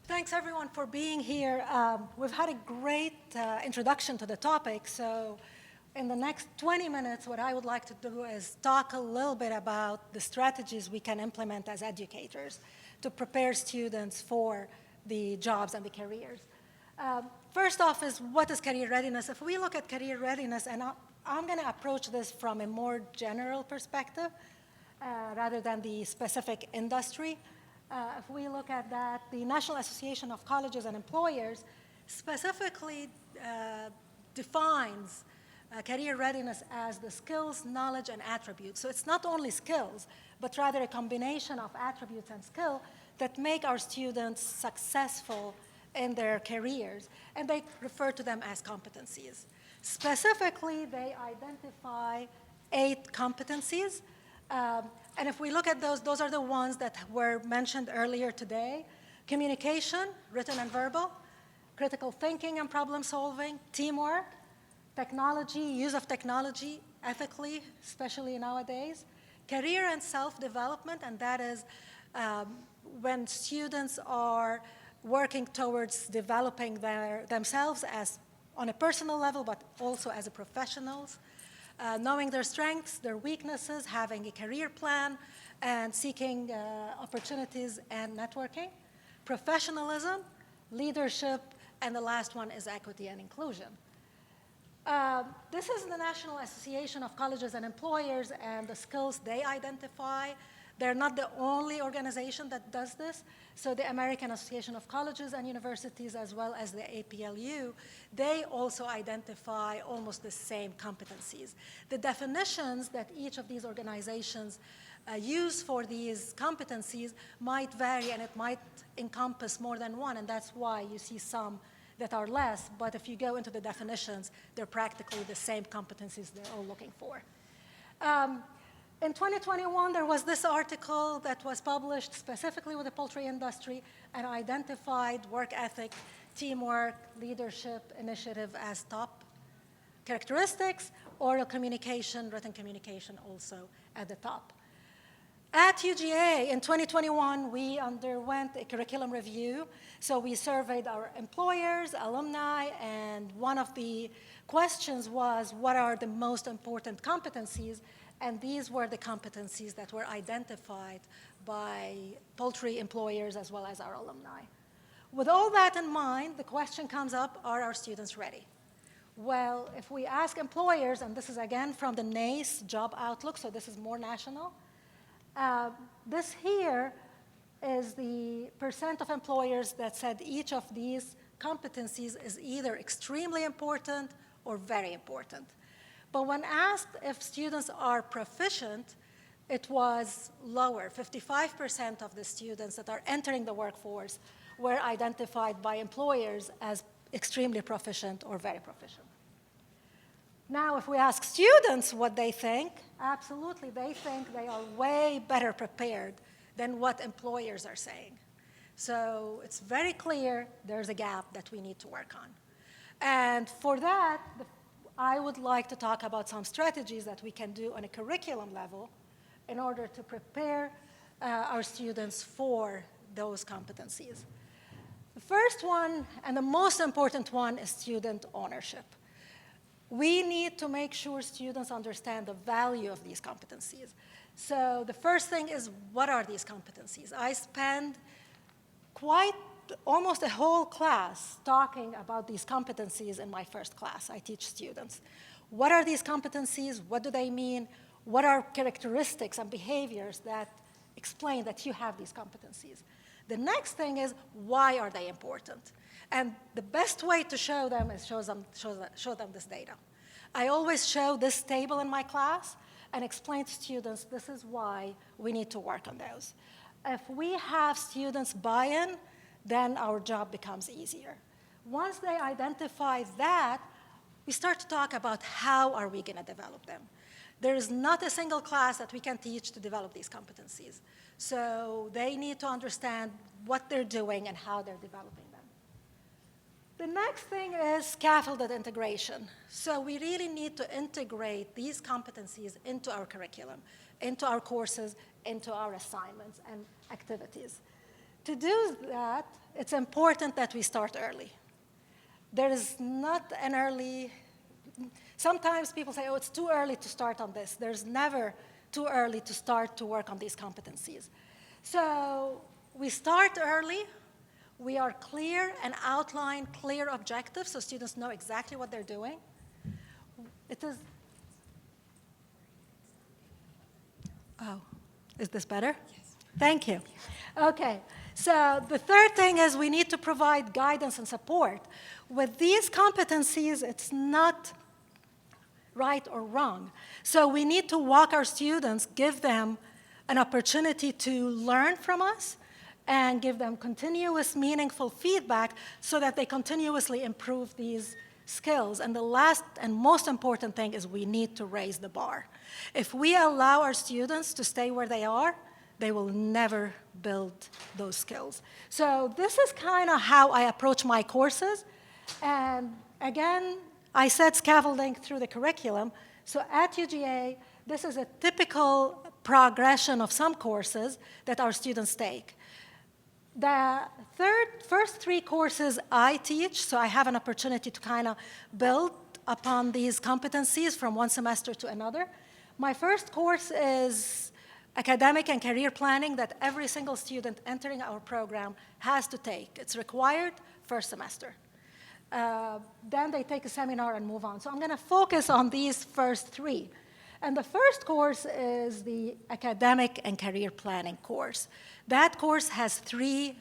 Thanks, everyone, for being here. We've had a great introduction to the topic, so in the next 20 minutes, what I would like to do is talk a little bit about the strategies we can implement as educators to prepare students for the jobs and the careers. First off is, what is career readiness? If we look at career readiness, and I'm going to approach this from a more general perspective rather than the specific industry. If we look at that, the National Association of Colleges and Employers specifically defines career readiness as the skills, knowledge, and attributes. So it's not only skills, but rather a combination of attributes and skill that make our students successful in their careers, and they refer to them as competencies. Specifically, they identify 8 competencies. And if we look at those are the ones that were mentioned earlier today: communication, written and verbal, critical thinking and problem solving, teamwork, technology, use of technology ethically, especially nowadays, career and self-development, and that is when students are working towards developing themselves as on a personal level, but also as a professionals. Knowing their strengths, their weaknesses, having a career plan, and seeking opportunities and networking. Professionalism, leadership, and the last one is equity and inclusion. This is the National Association of Colleges and Employers and the skills they identify. They're not the only organization that does this. So the American Association of Colleges and Universities, as well as the APLU, they also identify almost the same competencies. The definitions that each of these organizations use for these competencies might vary, and it might encompass more than one, and that's why you see some that are less, but if you go into the definitions, they're practically the same competencies they're all looking for. In 2021, there was this article that was published specifically with the poultry industry and identified work ethic, teamwork, leadership, initiative as top characteristics, oral communication, written communication also at the top. At UGA in 2021, we underwent a curriculum review. So we surveyed our employers, alumni, and one of the questions was, what are the most important competencies? And these were the competencies that were identified by poultry employers as well as our alumni. With all that in mind, the question comes up, are our students ready? Well, if we ask employers, and this is again from the NACE Job Outlook, so this is more national, this here is the percent of employers that said each of these competencies is either extremely important or very important. But when asked if students are proficient, it was lower. 55% of the students that are entering the workforce were identified by employers as extremely proficient or very proficient. Now, if we ask students what they think, absolutely, they think they are way better prepared than what employers are saying. So it's very clear there's a gap that we need to work on. And for that, I would like to talk about some strategies that we can do on a curriculum level in order to prepare our students for those competencies. The first one, and the most important one, is student ownership. We need to make sure students understand the value of these competencies. So the first thing is, what are these competencies? I spend almost a whole class talking about these competencies in my first class. I teach students. What are these competencies? What do they mean? What are characteristics and behaviors that explain that you have these competencies? The next thing is, why are they important? And the best way to show them is show them this data. I always show this table in my class and explain to students, this is why we need to work on those. If we have students buy in, then our job becomes easier. Once they identify that, we start to talk about how are we going to develop them. There is not a single class that we can teach to develop these competencies. So they need to understand what they're doing and how they're developing them. The next thing is scaffolded integration. So we really need to integrate these competencies into our curriculum, into our courses, into our assignments and activities. To do that, it's important that we start early. There is not an early, sometimes people say, oh, it's too early to start on this. There's never too early to start to work on these competencies. So we start early. We are clear and outline clear objectives so students know exactly what they're doing. It is, oh, is this better? Yes. Thank you. Okay, so the third thing is we need to provide guidance and support. With these competencies, it's not right or wrong. So we need to walk our students, give them an opportunity to learn from us, and give them continuous, meaningful feedback so that they continuously improve these skills. And the last and most important thing is we need to raise the bar. If we allow our students to stay where they are, they will never build those skills. So this is kind of how I approach my courses. And again, I said scaffolding through the curriculum. So at UGA, this is a typical progression of some courses that our students take. The first three courses I teach, so I have an opportunity to kind of build upon these competencies from one semester to another. My first course is academic and career planning that every single student entering our program has to take. It's required first semester. Then they take a seminar and move on. So I'm going to focus on these first three. And the first course is the academic and career planning course. That course has three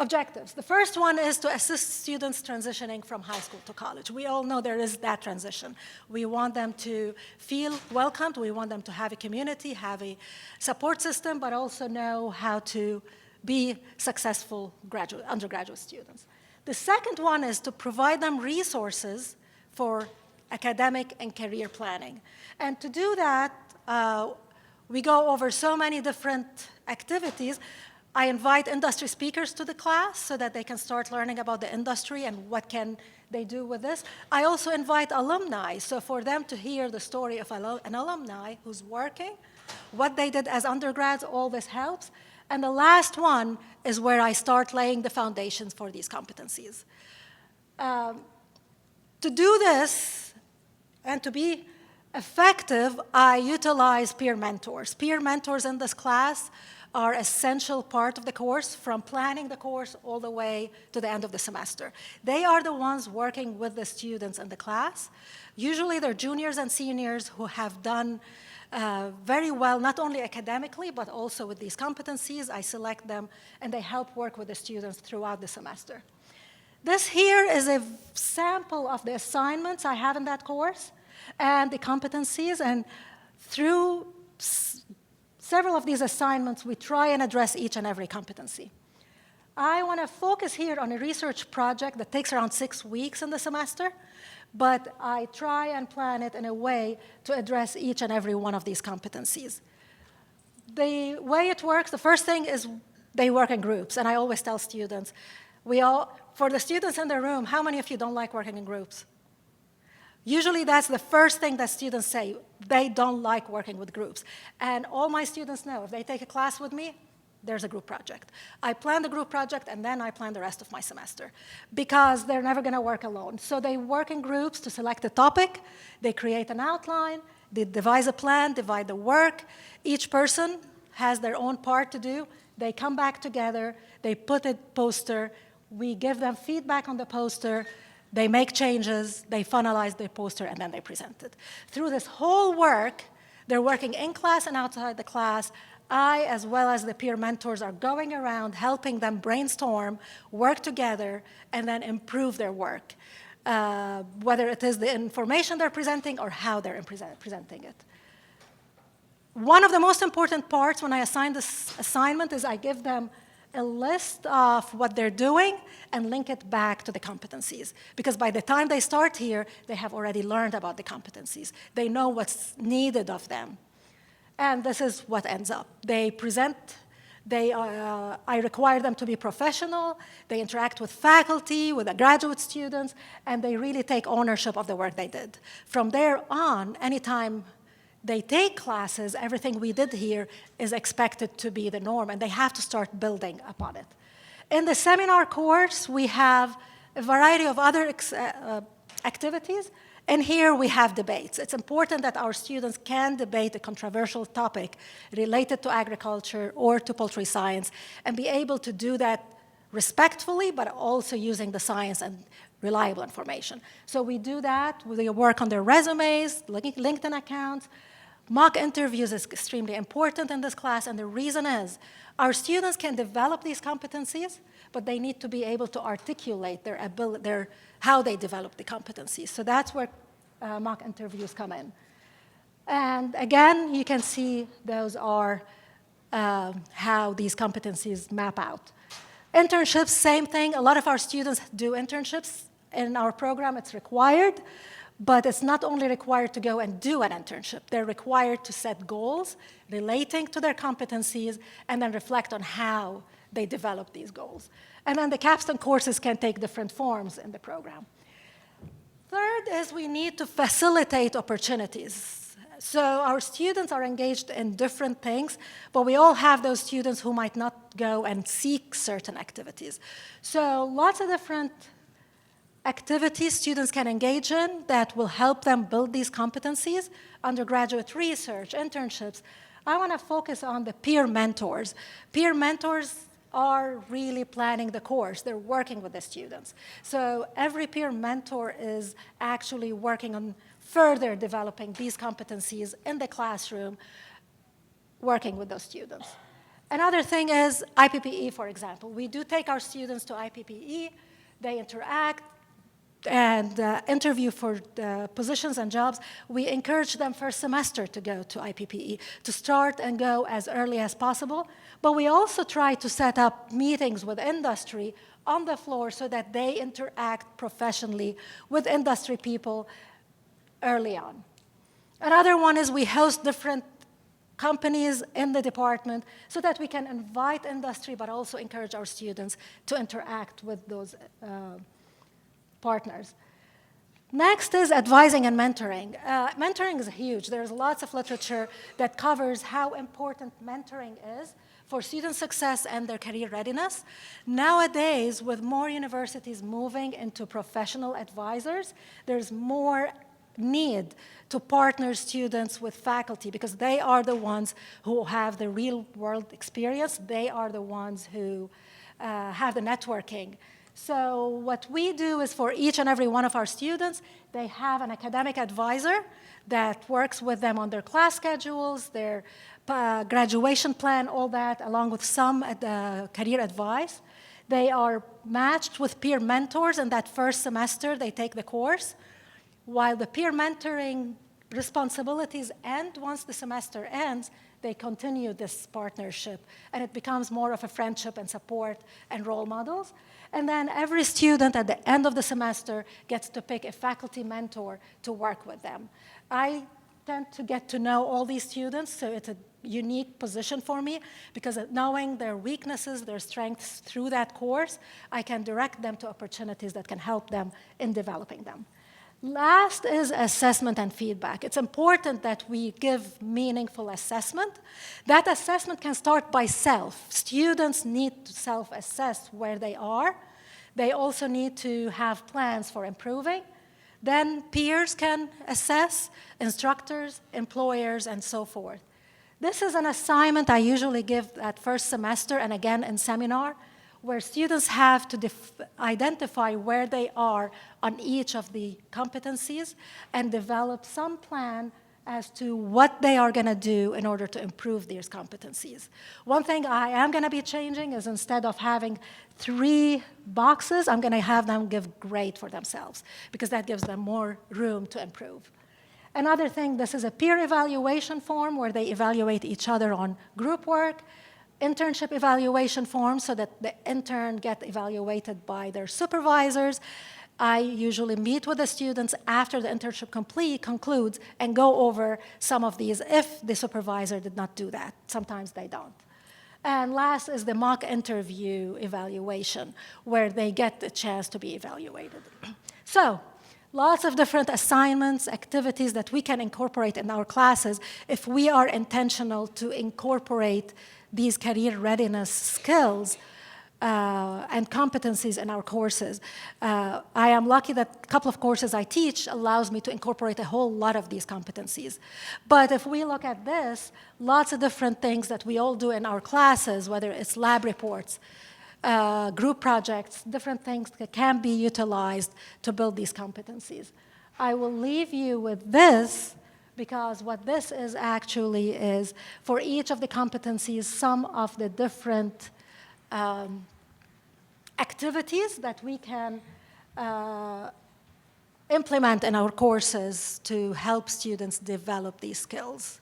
objectives. The first one is to assist students transitioning from high school to college. We all know there is that transition. We want them to feel welcomed. We want them to have a community, have a support system, but also know how to be successful undergraduate students. The second one is to provide them resources for academic and career planning. And to do that, we go over so many different activities. I invite industry speakers to the class so that they can start learning about the industry and what can they do with this. I also invite alumni, so for them to hear the story of an alumni who's working, what they did as undergrads, all this helps. And the last one is where I start laying the foundations for these competencies. To do this and to be effective, I utilize peer mentors. Peer mentors in this class are an essential part of the course, from planning the course all the way to the end of the semester. They are the ones working with the students in the class. Usually they're juniors and seniors who have done very well, not only academically, but also with these competencies. I select them, and they help work with the students throughout the semester. This here is a sample of the assignments I have in that course and the competencies, and through several of these assignments, we try and address each and every competency. I want to focus here on a research project that takes around 6 weeks in the semester, but I try and plan it in a way to address each and every one of these competencies. The way it works, the first thing is they work in groups, and I always tell students, for the students in the room, how many of you don't like working in groups? Usually that's the first thing that students say. They don't like working with groups. And all my students know, if they take a class with me, there's a group project. I plan the group project, and then I plan the rest of my semester, because they're never going to work alone. So they work in groups to select a topic. They create an outline. They devise a plan, divide the work. Each person has their own part to do. They come back together. They put a poster. We give them feedback on the poster. They make changes, they finalize the poster, and then they present it. Through this whole work, they're working in class and outside the class. I, as well as the peer mentors, are going around helping them brainstorm, work together, and then improve their work, whether it is the information they're presenting or how they're presenting it. One of the most important parts when I assign this assignment is I give them a list of what they're doing and link it back to the competencies. Because by the time they start here, they have already learned about the competencies. They know what's needed of them. And this is what ends up. They present, I require them to be professional, they interact with faculty, with the graduate students, and they really take ownership of the work they did. From there on, anytime they take classes, everything we did here is expected to be the norm, and they have to start building upon it. In the seminar course, we have a variety of other activities, and here we have debates. It's important that our students can debate a controversial topic related to agriculture or to poultry science, and be able to do that respectfully, but also using the science and reliable information. So we do that, we work on their resumes, LinkedIn accounts. Mock interviews is extremely important in this class, and the reason is our students can develop these competencies, but they need to be able to articulate their ability, how they develop the competencies. So that's where mock interviews come in. And again, you can see those are how these competencies map out. Internships, same thing. A lot of our students do internships. In our program, it's required, but it's not only required to go and do an internship. They're required to set goals relating to their competencies and then reflect on how they develop these goals. And then the capstone courses can take different forms in the program. Third is we need to facilitate opportunities. So our students are engaged in different things, but we all have those students who might not go and seek certain activities. So lots of different activities students can engage in that will help them build these competencies, undergraduate research, internships. I want to focus on the peer mentors. Peer mentors are really planning the course. They're working with the students. So every peer mentor is actually working on further developing these competencies in the classroom, working with those students. Another thing is IPPE, for example. We do take our students to IPPE. They interact and interview for positions and jobs. We encourage them first semester to go to IPPE, to start and go as early as possible. But we also try to set up meetings with industry on the floor so that they interact professionally with industry people early on. Another one is we host different companies in the department so that we can invite industry but also encourage our students to interact with those partners. Next is advising and mentoring. Mentoring is huge. There's lots of literature that covers how important mentoring is for student success and their career readiness. Nowadays, with more universities moving into professional advisors, there's more need to partner students with faculty because they are the ones who have the real world experience. They are the ones who have the networking. So what we do is for each and every one of our students, they have an academic advisor that works with them on their class schedules, their graduation plan, all that, along with some career advice. They are matched with peer mentors in that first semester. They take the course. While the peer mentoring responsibilities end once the semester ends, they continue this partnership, and it becomes more of a friendship and support and role models. And then every student at the end of the semester gets to pick a faculty mentor to work with them. I tend to get to know all these students, so it's a unique position for me because knowing their weaknesses, their strengths through that course, I can direct them to opportunities that can help them in developing them. Last is assessment and feedback. It's important that we give meaningful assessment. That assessment can start by self. Students need to self-assess where they are. They also need to have plans for improving. Then peers can assess, instructors, employers, and so forth. This is an assignment I usually give at first semester and again in seminar, where students have to identify where they are on each of the competencies and develop some plan as to what they are going to do in order to improve these competencies. One thing I am going to be changing is instead of having 3 boxes, I'm going to have them give grade for themselves because that gives them more room to improve. Another thing, this is a peer evaluation form where they evaluate each other on group work, internship evaluation form so that the intern get evaluated by their supervisors. I usually meet with the students after the internship concludes and go over some of these if the supervisor did not do that. Sometimes they don't. And last is the mock interview evaluation where they get the chance to be evaluated. So lots of different assignments, activities that we can incorporate in our classes if we are intentional to incorporate these career readiness skills and competencies in our courses. I am lucky that a couple of courses I teach allows me to incorporate a whole lot of these competencies. But if we look at this, lots of different things that we all do in our classes, whether it's lab reports, group projects, different things that can be utilized to build these competencies. I will leave you with this, because what this is actually is, for each of the competencies, some of the different activities that we can implement in our courses to help students develop these skills.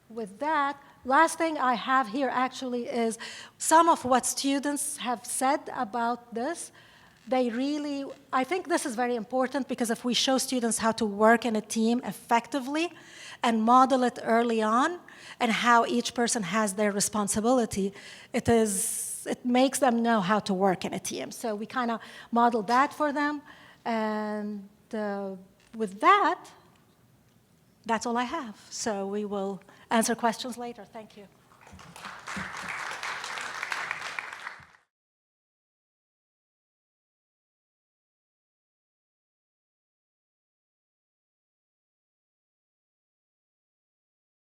With that, last thing I have here actually is some of what students have said about this. They really, I think this is very important, because if we show students how to work in a team effectively and model it early on, and how each person has their responsibility, it makes them know how to work in a team. So we kind of model that for them. And with that, that's all I have. So we will answer questions later. Thank you.